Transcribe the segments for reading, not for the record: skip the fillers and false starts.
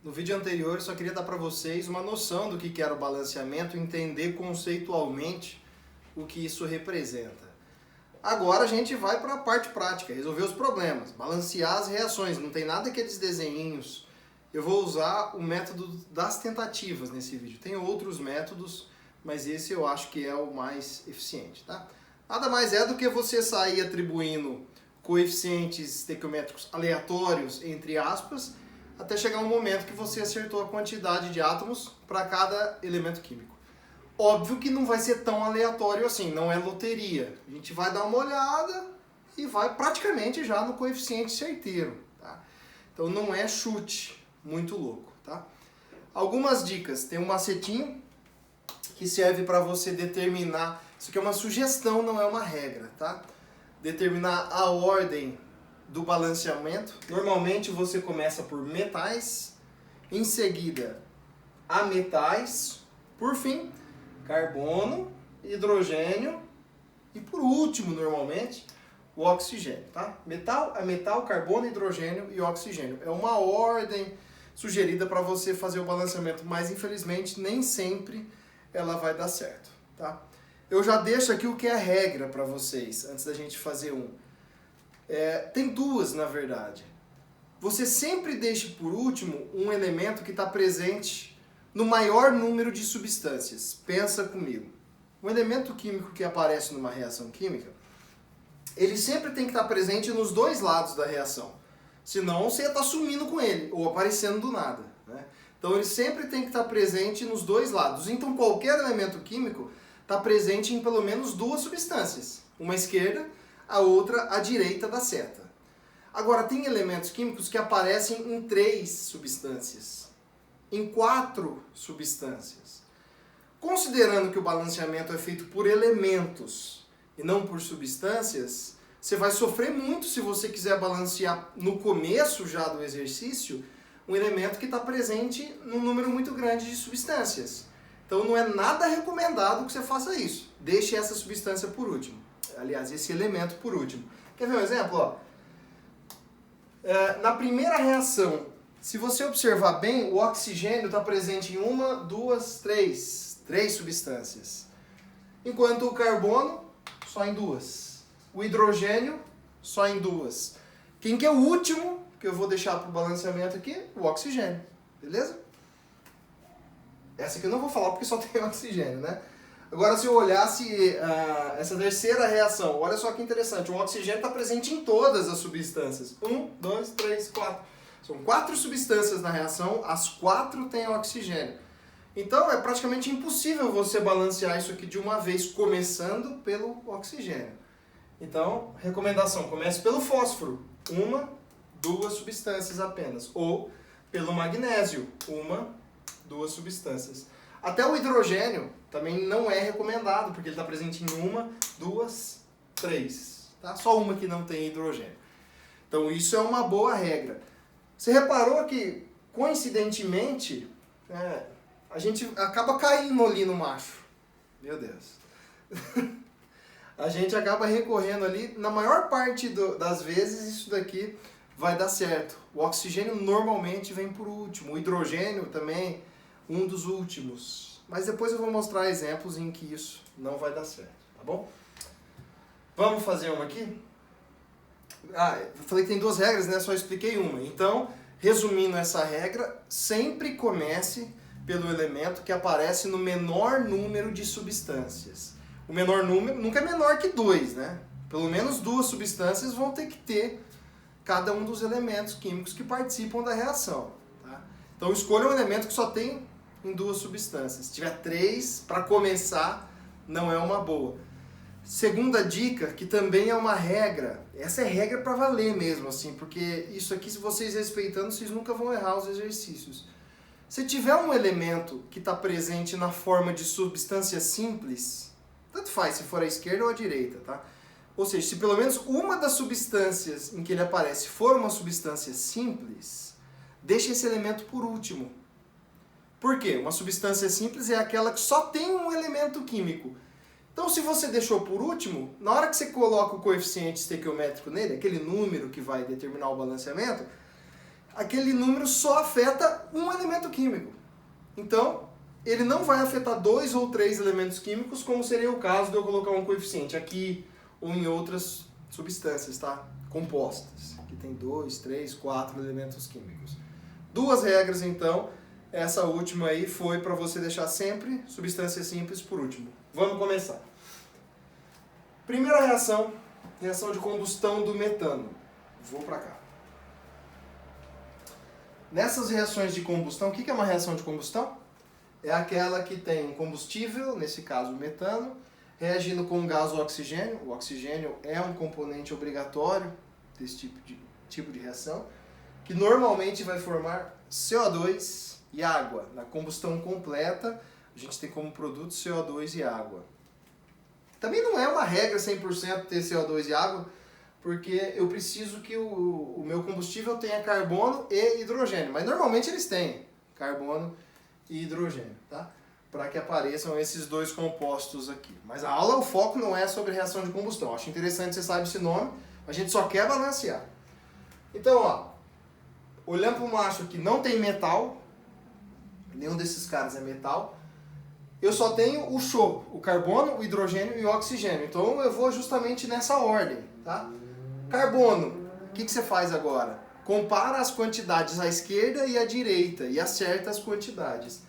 No vídeo anterior eu só queria dar para vocês uma noção do que era o balanceamento, entender conceitualmente o que isso representa. Agora a gente vai para a parte prática, resolver os problemas, balancear as reações, não tem nada aqueles desenhinhos. Eu vou usar o método das tentativas nesse vídeo. Tem outros métodos, mas esse eu acho que é o mais eficiente, tá? Nada mais é do que você sair atribuindo coeficientes estequiométricos aleatórios, entre aspas, até chegar um momento que você acertou a quantidade de átomos para cada elemento químico. Óbvio que não vai ser tão aleatório assim, não é loteria. A gente vai dar uma olhada e vai praticamente já no coeficiente certeiro, tá? Então não é chute muito louco, tá? Algumas dicas, tem um macetinho que serve para você determinar, isso aqui é uma sugestão, não é uma regra, tá? Determinar a ordem do balanceamento. Normalmente você começa por metais, em seguida ametais, por fim carbono, hidrogênio e por último, normalmente, o oxigênio, tá? Metal, ametal, carbono, hidrogênio e oxigênio. É uma ordem sugerida para você fazer o balanceamento, mas infelizmente nem sempre ela vai dar certo, tá? Eu já deixo aqui o que é a regra para vocês, antes da gente fazer um. Tem duas, na verdade. Você sempre deixe por último um elemento que está presente no maior número de substâncias. Pensa comigo. Um elemento químico que aparece numa reação química, ele sempre tem que estar presente nos dois lados da reação. Senão você está sumindo com ele, ou aparecendo do nada, né? Então ele sempre tem que estar presente nos dois lados. Então qualquer elemento químico está presente em pelo menos duas substâncias. Uma à esquerda, a outra à direita da seta. Agora tem elementos químicos que aparecem em 3 substâncias. Em 4 substâncias. Considerando que o balanceamento é feito por elementos e não por substâncias, você vai sofrer muito se você quiser balancear no começo já do exercício um elemento que está presente num número muito grande de substâncias. Então não é nada recomendado que você faça isso. Deixe essa substância por último. Aliás, esse elemento por último. Quer ver um exemplo? Ó? Na primeira reação, se você observar bem, o oxigênio está presente em 1, 2, 3 substâncias. Enquanto o carbono, só em 2. O hidrogênio, só em 2. Quem que é o último que eu vou deixar para o balanceamento aqui? O oxigênio. Beleza? Essa aqui eu não vou falar porque só tem oxigênio, né? Agora, se eu olhasse essa terceira reação, olha só que interessante. O oxigênio está presente em todas as substâncias. 1, 2, 3, 4. São 4 substâncias na reação, as 4 têm oxigênio. Então, é praticamente impossível você balancear isso aqui de uma vez, começando pelo oxigênio. Então, recomendação, comece pelo fósforo. 1, 2 substâncias apenas. Ou pelo magnésio. 1, 2 substâncias. Até o hidrogênio também não é recomendado, porque ele está presente em 1, 2, 3. Tá? Só uma que não tem hidrogênio. Então isso é uma boa regra. Você reparou que, coincidentemente, a gente acaba caindo ali no macho. Meu Deus. A gente acaba recorrendo ali, na maior parte das vezes isso daqui vai dar certo. O oxigênio normalmente vem por último, o hidrogênio também um dos últimos. Mas depois eu vou mostrar exemplos em que isso não vai dar certo, tá bom? Vamos fazer uma aqui? Eu falei que tem 2 regras, né? Só expliquei uma. Então, resumindo essa regra, sempre comece pelo elemento que aparece no menor número de substâncias. O menor número nunca é menor que 2, né? Pelo menos 2 substâncias vão ter que ter cada um dos elementos químicos que participam da reação, tá? Então, escolha um elemento que só tem em 2 substâncias. Se tiver 3, para começar, não é uma boa. Segunda dica, que também é uma regra. Essa é regra para valer mesmo, assim, porque isso aqui, se vocês respeitando, vocês nunca vão errar os exercícios. Se tiver um elemento que está presente na forma de substância simples, tanto faz se for à esquerda ou à direita, tá? Ou seja, se pelo menos uma das substâncias em que ele aparece for uma substância simples, deixe esse elemento por último. Por quê? Uma substância simples é aquela que só tem um elemento químico. Então, se você deixou por último, na hora que você coloca o coeficiente estequiométrico nele, aquele número que vai determinar o balanceamento, aquele número só afeta um elemento químico. Então, ele não vai afetar 2 ou 3 elementos químicos, como seria o caso de eu colocar um coeficiente aqui ou em outras substâncias, tá? Compostas, que tem 2, 3, 4 elementos químicos. 2 regras, então. Essa última aí foi para você deixar sempre substâncias simples por último. Vamos começar. Primeira reação, reação de combustão do metano. Vou para cá. Nessas reações de combustão, o que é uma reação de combustão? É aquela que tem um combustível, nesse caso o metano, reagindo com o gás oxigênio. O oxigênio é um componente obrigatório desse tipo de reação, que normalmente vai formar CO2 e água. Na combustão completa, a gente tem como produto CO2 e água. Também não é uma regra 100% ter CO2 e água, porque eu preciso que o meu combustível tenha carbono e hidrogênio. Mas normalmente eles têm carbono e hidrogênio, tá? Para que apareçam esses dois compostos aqui. Mas a aula, o foco não é sobre reação de combustão. Acho interessante você saber esse nome, a gente só quer balancear. Então, ó, olhando para o macho aqui, não tem metal, nenhum desses caras é metal. Eu só tenho o show, o carbono, o hidrogênio e o oxigênio. Então eu vou justamente nessa ordem, tá? Carbono, o que você faz agora? Compara as quantidades à esquerda e à direita e acerta as quantidades.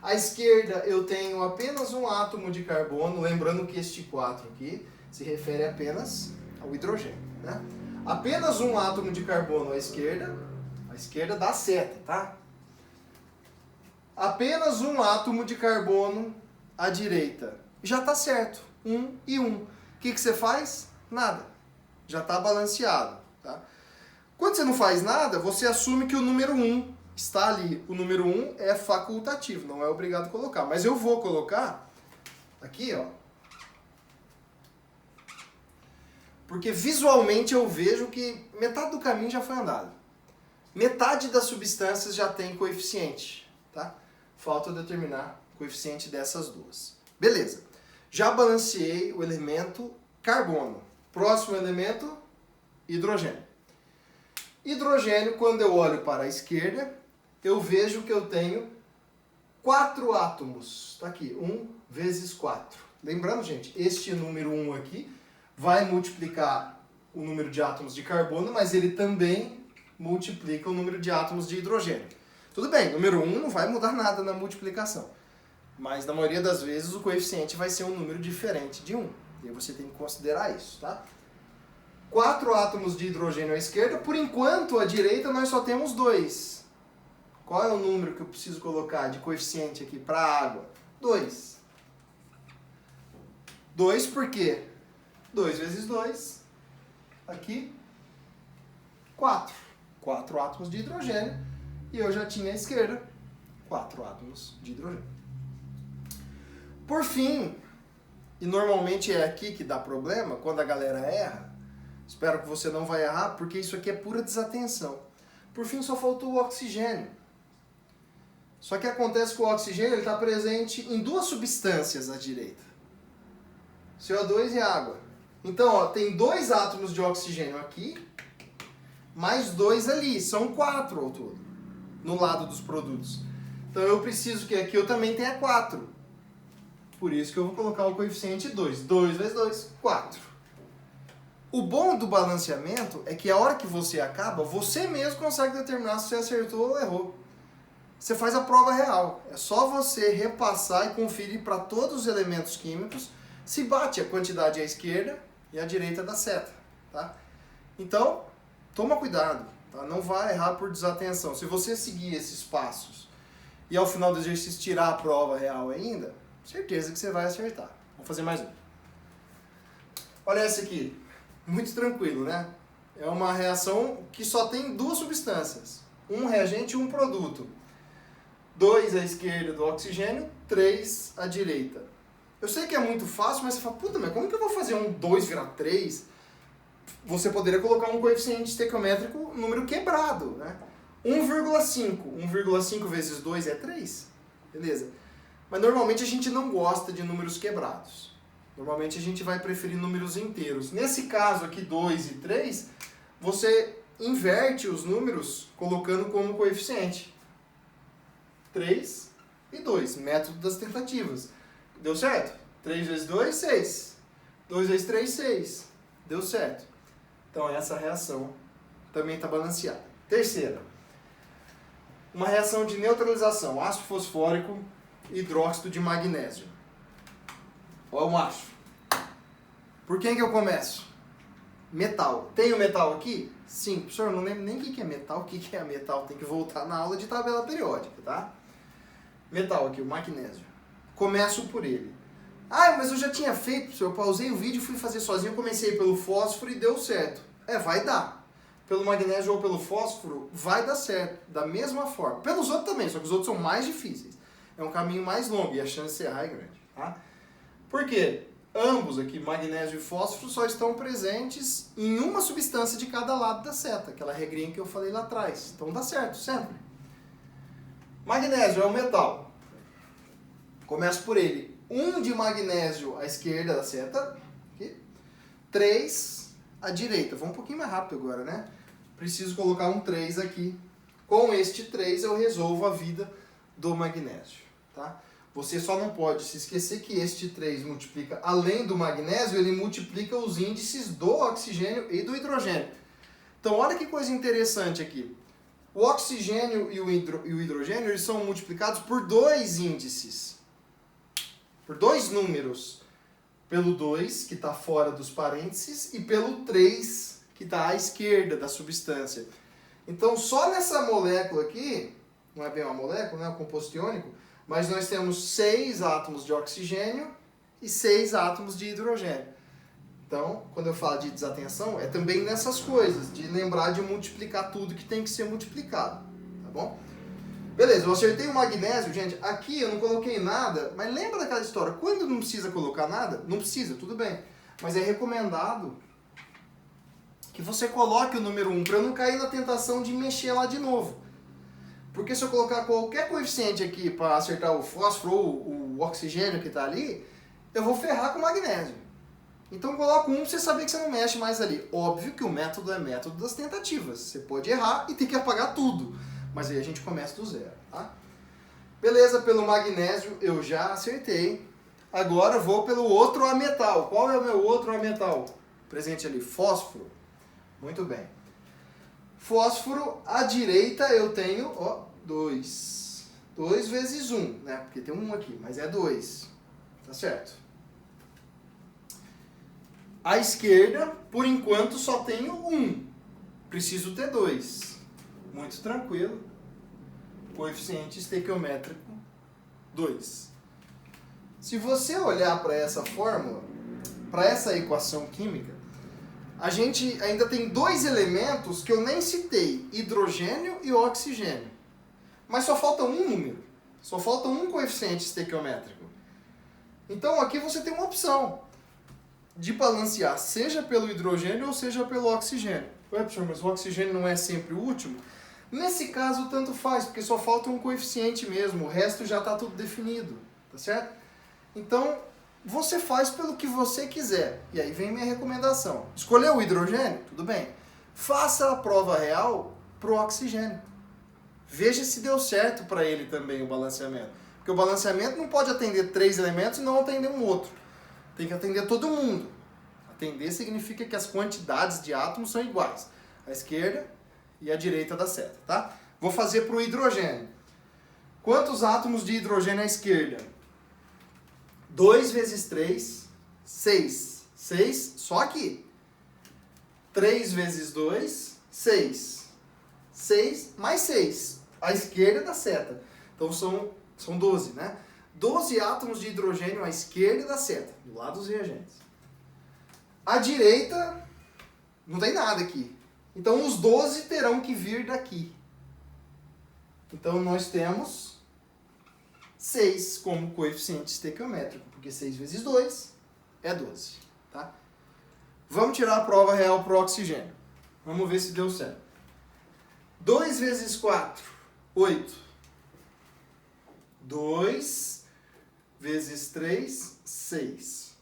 À esquerda eu tenho apenas um átomo de carbono, lembrando que este 4 aqui se refere apenas ao hidrogênio, né? Apenas um átomo de carbono à esquerda dá seta, tá? Apenas um átomo de carbono à direita. Já está certo. 1 e 1. O que você faz? Nada. Já está balanceado. Tá? Quando você não faz nada, você assume que o número 1 está ali. O número 1 é facultativo, não é obrigado a colocar. Mas eu vou colocar aqui, ó. Porque visualmente eu vejo que metade do caminho já foi andado. Metade das substâncias já tem coeficiente. Tá? Falta eu determinar o coeficiente dessas duas. Beleza. Já balanceei o elemento carbono. Próximo elemento, hidrogênio. Hidrogênio, quando eu olho para a esquerda, eu vejo que eu tenho 4 átomos. Está aqui, 1 vezes 4. Lembrando, gente, este número 1 aqui vai multiplicar o número de átomos de carbono, mas ele também multiplica o número de átomos de hidrogênio. Tudo bem, número 1 não vai mudar nada na multiplicação. Mas na maioria das vezes o coeficiente vai ser um número diferente de 1. E aí você tem que considerar isso, tá? 4 átomos de hidrogênio à esquerda. Por enquanto, à direita nós só temos 2. Qual é o número que eu preciso colocar de coeficiente aqui para a água? 2. 2 por quê? 2 vezes 2. Aqui, 4. 4 átomos de hidrogênio. E eu já tinha à esquerda 4 átomos de hidrogênio. Por fim, e normalmente é aqui que dá problema, quando a galera erra, espero que você não vai errar, porque isso aqui é pura desatenção. Por fim, só faltou o oxigênio. Só que acontece que o oxigênio está presente em 2 substâncias à direita. CO2 e água. Então, ó, tem 2 átomos de oxigênio aqui, mais 2 ali, são 4 ao todo, no lado dos produtos. Então eu preciso que aqui eu também tenha 4. Por isso que eu vou colocar o coeficiente 2. 2 vezes 2, 4. O bom do balanceamento é que a hora que você acaba, você mesmo consegue determinar se você acertou ou errou. Você faz a prova real. É só você repassar e conferir para todos os elementos químicos se bate a quantidade à esquerda e à direita da seta. Tá? Então, toma cuidado. Tá? Não vai errar por desatenção. Se você seguir esses passos e ao final do exercício tirar a prova real ainda, certeza que você vai acertar. Vamos fazer mais um. Olha essa aqui. Muito tranquilo, né? É uma reação que só tem 2 substâncias. Um reagente e um produto. 2 à esquerda do oxigênio, 3 à direita. Eu sei que é muito fácil, mas você fala, puta, mas como que eu vou fazer um 2 virar 3? Você poderia colocar um coeficiente estequiométrico número quebrado, né? 1,5. 1,5 vezes 2 é 3. Beleza. Mas normalmente a gente não gosta de números quebrados. Normalmente a gente vai preferir números inteiros. Nesse caso aqui, 2 e 3, você inverte os números colocando como coeficiente. 3 e 2, método das tentativas. Deu certo? 3 vezes 2, 6. 2 vezes 3, 6. Deu certo. Então essa reação também está balanceada. Terceira, uma reação de neutralização, ácido fosfórico, hidróxido de magnésio. Olha o ácido. Por quem que eu começo? Metal. Tem o metal aqui? Sim. Professor, eu não lembro nem o que é metal. O que é metal? Tem que voltar na aula de tabela periódica, tá? Metal aqui, o magnésio. Começo por ele. Ah, mas eu já tinha feito, professor. Eu pausei o vídeo e fui fazer sozinho. Eu comecei pelo fósforo e deu certo. Vai dar. Pelo magnésio ou pelo fósforo, vai dar certo. Da mesma forma. Pelos outros também, só que os outros são mais difíceis. É um caminho mais longo e a chance de errar é grande. Tá? Por quê? Ambos aqui, magnésio e fósforo, só estão presentes em uma substância de cada lado da seta. Aquela regrinha que eu falei lá atrás. Então dá certo, sempre. Magnésio é um metal. Começo por ele. 1 de magnésio à esquerda da seta. Aqui. 3 à direita. Vou um pouquinho mais rápido agora, né? Preciso colocar um 3 aqui. Com este 3 eu resolvo a vida do magnésio. Tá? Você só não pode se esquecer que este 3 multiplica, além do magnésio, ele multiplica os índices do oxigênio e do hidrogênio. Então, olha que coisa interessante aqui. O oxigênio e o hidrogênio eles são multiplicados por 2 índices. Por 2 números. Pelo 2, que está fora dos parênteses, e pelo 3, que está à esquerda da substância. Então, só nessa molécula aqui, não é bem uma molécula, né? Um composto iônico, mas nós temos 6 átomos de oxigênio e 6 átomos de hidrogênio. Então, quando eu falo de desatenção, é também nessas coisas, de lembrar de multiplicar tudo que tem que ser multiplicado, tá bom? Beleza, eu acertei o magnésio, gente, aqui eu não coloquei nada, mas lembra daquela história, quando não precisa colocar nada, não precisa, tudo bem, mas é recomendado que você coloque o número 1, para eu não cair na tentação de mexer lá de novo. Porque se eu colocar qualquer coeficiente aqui para acertar o fósforo ou o oxigênio que está ali, eu vou ferrar com o magnésio. Então coloca 1 para você saber que você não mexe mais ali. Óbvio que o método é método das tentativas. Você pode errar e ter que apagar tudo. Mas aí a gente começa do zero. Tá? Beleza, pelo magnésio eu já acertei. Agora vou pelo outro ametal. Qual é o meu outro ametal? Presente ali, fósforo. Muito bem. Fósforo, à direita eu tenho 2. 2 vezes 1, né? Porque tem um aqui, mas é 2. Tá certo? À esquerda, por enquanto, só tenho 1. Preciso ter 2. Muito tranquilo. Coeficiente estequiométrico 2. Se você olhar para essa fórmula, para essa equação química, a gente ainda tem 2 elementos que eu nem citei, hidrogênio e oxigênio. Mas só falta um número, só falta um coeficiente estequiométrico. Então aqui você tem uma opção de balancear, seja pelo hidrogênio ou seja pelo oxigênio. Ué, professor, mas o oxigênio não é sempre o último? Nesse caso, tanto faz, porque só falta um coeficiente mesmo, o resto já está tudo definido, tá certo? Então, você faz pelo que você quiser. E aí vem minha recomendação. Escolheu o hidrogênio? Tudo bem. Faça a prova real para o oxigênio. Veja se deu certo para ele também o balanceamento. Porque o balanceamento não pode atender 3 elementos e não atender um outro. Tem que atender todo mundo. Atender significa que as quantidades de átomos são iguais. À esquerda e à direita da seta, tá? Vou fazer para o hidrogênio. Quantos átomos de hidrogênio à esquerda? 2 vezes 3, 6. 6 só aqui. 3 vezes 2, 6. 6 mais 6. À esquerda da seta. Então são 12, né? 12 átomos de hidrogênio à esquerda da seta, do lado dos reagentes. À direita, não tem nada aqui. Então os 12 terão que vir daqui. Então nós temos 6 como coeficiente estequiométrico, porque 6 vezes 2 é 12. Tá? Vamos tirar a prova real para o oxigênio. Vamos ver se deu certo. 2 vezes 4, 8. 2 vezes 3, 6.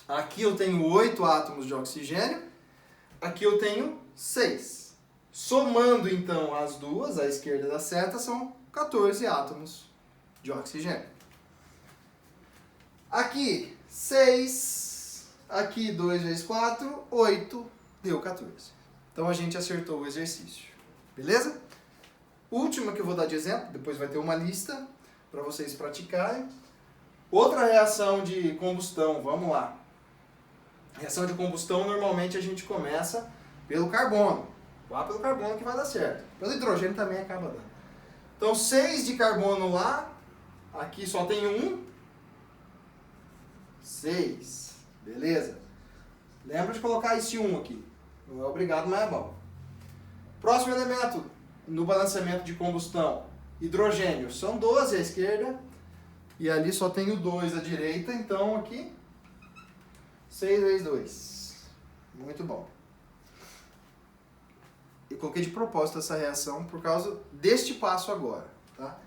Aqui eu tenho 8 átomos de oxigênio. Aqui eu tenho 6. Somando então as duas, à esquerda da seta, são 14 átomos de oxigênio. Aqui 6, aqui 2 vezes 4, 8, deu 14. Então a gente acertou o exercício. Beleza? Última que eu vou dar de exemplo, depois vai ter uma lista para vocês praticarem. Outra reação de combustão, vamos lá. Reação de combustão, normalmente a gente começa pelo carbono. Lá pelo carbono que vai dar certo. Pelo hidrogênio também acaba dando. Então 6 de carbono lá, aqui só tem 1. 6, beleza? Lembra de colocar esse 1 aqui. Não é obrigado, mas é bom. Próximo elemento no balanceamento de combustão, hidrogênio. São 12 à esquerda e ali só tem o 2 à direita, então aqui 6 vezes 2. Muito bom. Eu coloquei de propósito essa reação por causa deste passo agora. Tá?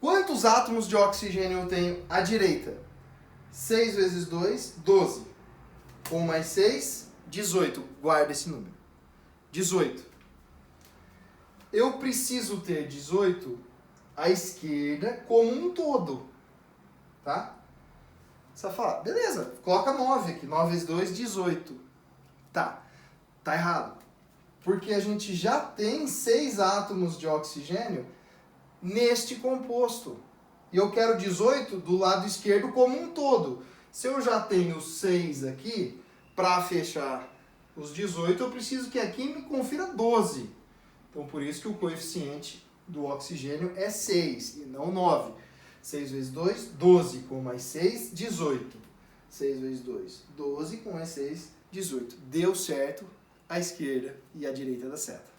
Quantos átomos de oxigênio eu tenho à direita? 6 vezes 2, 12. 1 mais 6, 18. Guarda esse número. 18. Eu preciso ter 18 à esquerda como um todo. Tá? Você vai falar, beleza, coloca 9 aqui. 9 vezes 2, 18. Tá. Tá errado. Porque a gente já tem 6 átomos de oxigênio neste composto. E eu quero 18 do lado esquerdo como um todo. Se eu já tenho 6 aqui, para fechar os 18, eu preciso que aqui me confira 12. Então, por isso que o coeficiente do oxigênio é 6 e não 9. 6 vezes 2, 12. Com mais 6, 18. 6 vezes 2, 12. Com mais 6, 18. Deu certo a esquerda e a direita da seta.